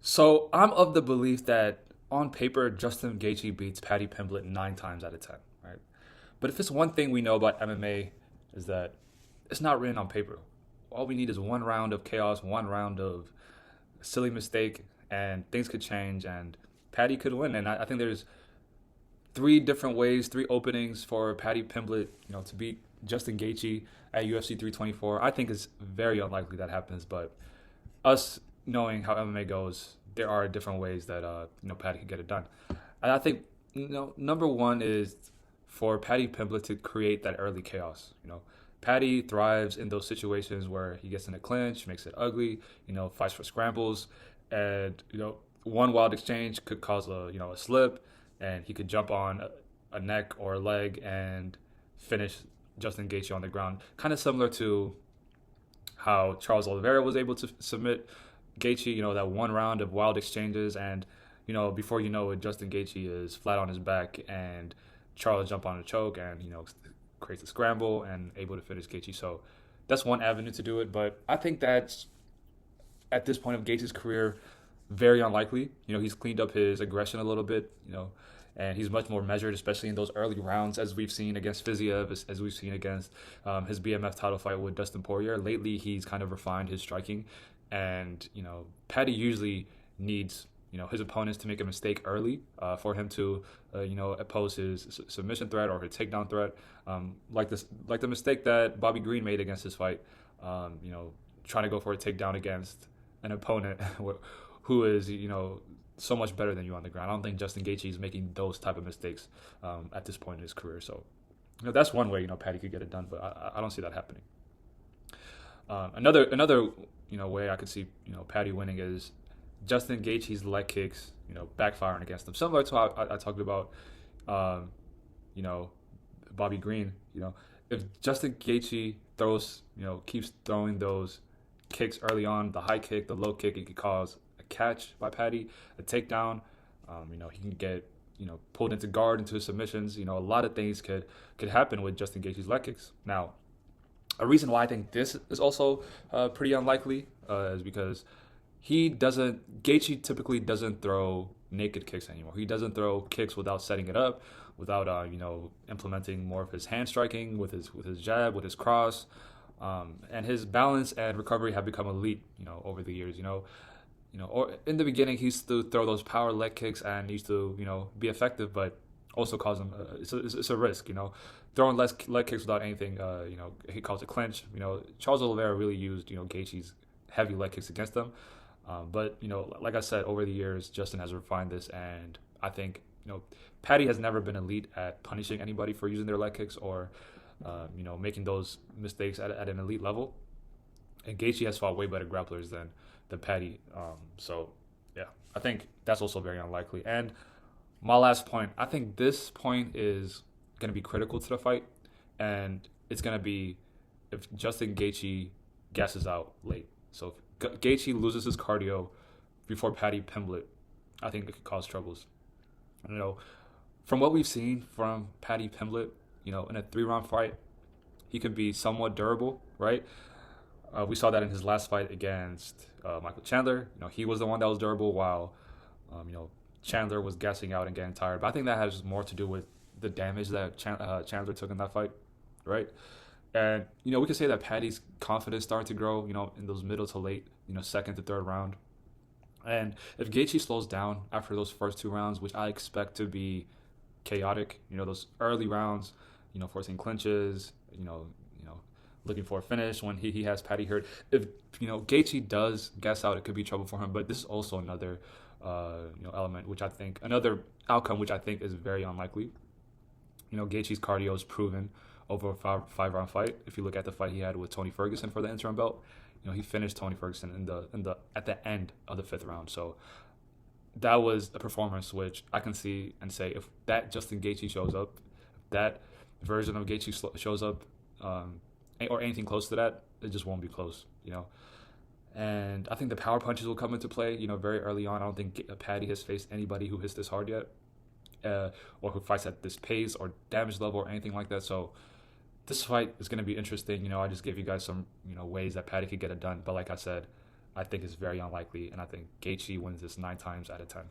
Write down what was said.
So I'm of the belief that on paper, Justin Gaethje beats Paddy Pimblett 9 times out of 10, right? But if it's one thing we know about MMA is that it's not written on paper. All we need is one round of chaos, one round of silly mistake, and things could change, and Paddy could win. And I think there's three different ways, three openings for Paddy Pimblett, to beat Justin Gaethje at UFC 324. I think it's very unlikely that happens, but us knowing how MMA goes, there are different ways that Paddy could get it done. And I think number one is for Paddy Pimblett to create that early chaos. Paddy thrives in those situations where he gets in a clinch, makes it ugly, fights for scrambles, and one wild exchange could cause a slip, and he could jump on a neck or a leg and finish Justin Gaethje on the ground. Kind of similar to how Charles Oliveira was able to submit Gaethje, that one round of wild exchanges, and before you know it, Justin Gaethje is flat on his back, and Charles jump on a choke, and creates a scramble and able to finish Gaethje. So that's one avenue to do it, but I think that's at this point of Gaethje's career very unlikely. He's cleaned up his aggression a little bit, and he's much more measured, especially in those early rounds, as we've seen against Fiziev, as we've seen against his BMF title fight with Dustin Poirier. Lately, he's kind of refined his striking, and Paddy usually needs his opponents to make a mistake early for him to oppose his submission threat or his takedown threat, like the mistake that Bobby Green made against his fight, trying to go for a takedown against an opponent who is so much better than you on the ground. I don't think Justin Gaethje is making those type of mistakes at this point in his career. So that's one way Paddy could get it done, but I don't see that happening. Another way I could see Paddy winning is Justin Gaethje's leg kicks backfiring against him, similar to how I talked about Bobby Green. If Justin Gaethje keeps throwing those kicks early on, the high kick, the low kick, it could cause a catch by Paddy, a takedown. He can get pulled into guard, into submissions. A lot of things could happen with Justin Gaethje's leg kicks. Now, a reason why I think this is also pretty unlikely is because Gaethje typically doesn't throw naked kicks anymore. He doesn't throw kicks without setting it up, without implementing more of his hand striking with his jab, with his cross, and his balance and recovery have become elite. Over the years. Or in the beginning he used to throw those power leg kicks and used to be effective, but also cause him it's a risk. Throwing less leg kicks without anything. He calls it clinch. Charles Oliveira really used Gaethje's heavy leg kicks against him. But like I said, over the years, Justin has refined this, and I think Paddy has never been elite at punishing anybody for using their leg kicks or making those mistakes at an elite level. And Gaethje has fought way better grapplers than Paddy. So yeah, I think that's also very unlikely. And my last point, I think this point is going to be critical to the fight, and it's going to be if Justin Gaethje gasses out late. So if Gaethje loses his cardio before Paddy Pimblett, I think it could cause troubles. From what we've seen from Paddy Pimblett, in a 3-round fight, he can be somewhat durable, right? We saw that in his last fight against Michael Chandler. He was the one that was durable while, Chandler was gassing out and getting tired. But I think that has more to do with the damage that Chandler took in that fight, right? And, we could say that Paddy's confidence started to grow, in those middle to late, second to third round. And if Gaethje slows down after those first 2 rounds, which I expect to be chaotic, those early rounds, forcing clinches, looking for a finish when he has Paddy hurt. If, Gaethje does gas out, it could be trouble for him. But this is also another, element, another outcome, which I think is very unlikely. Gaethje's cardio is proven over a 5-round fight. If you look at the fight he had with Tony Ferguson for the interim belt, he finished Tony Ferguson at the end of the 5th round. So that was a performance which I can see and say if that Justin Gaethje shows up, that version of Gaethje shows up, or anything close to that, it just won't be close. And I think the power punches will come into play. Very early on. I don't think Paddy has faced anybody who hits this hard yet. Or who fights at this pace or damage level or anything like that. So this fight is going to be interesting. I just gave you guys some, ways that Paddy could get it done. But like I said, I think is very unlikely, and I think Gaethje wins this 9 times out of 10.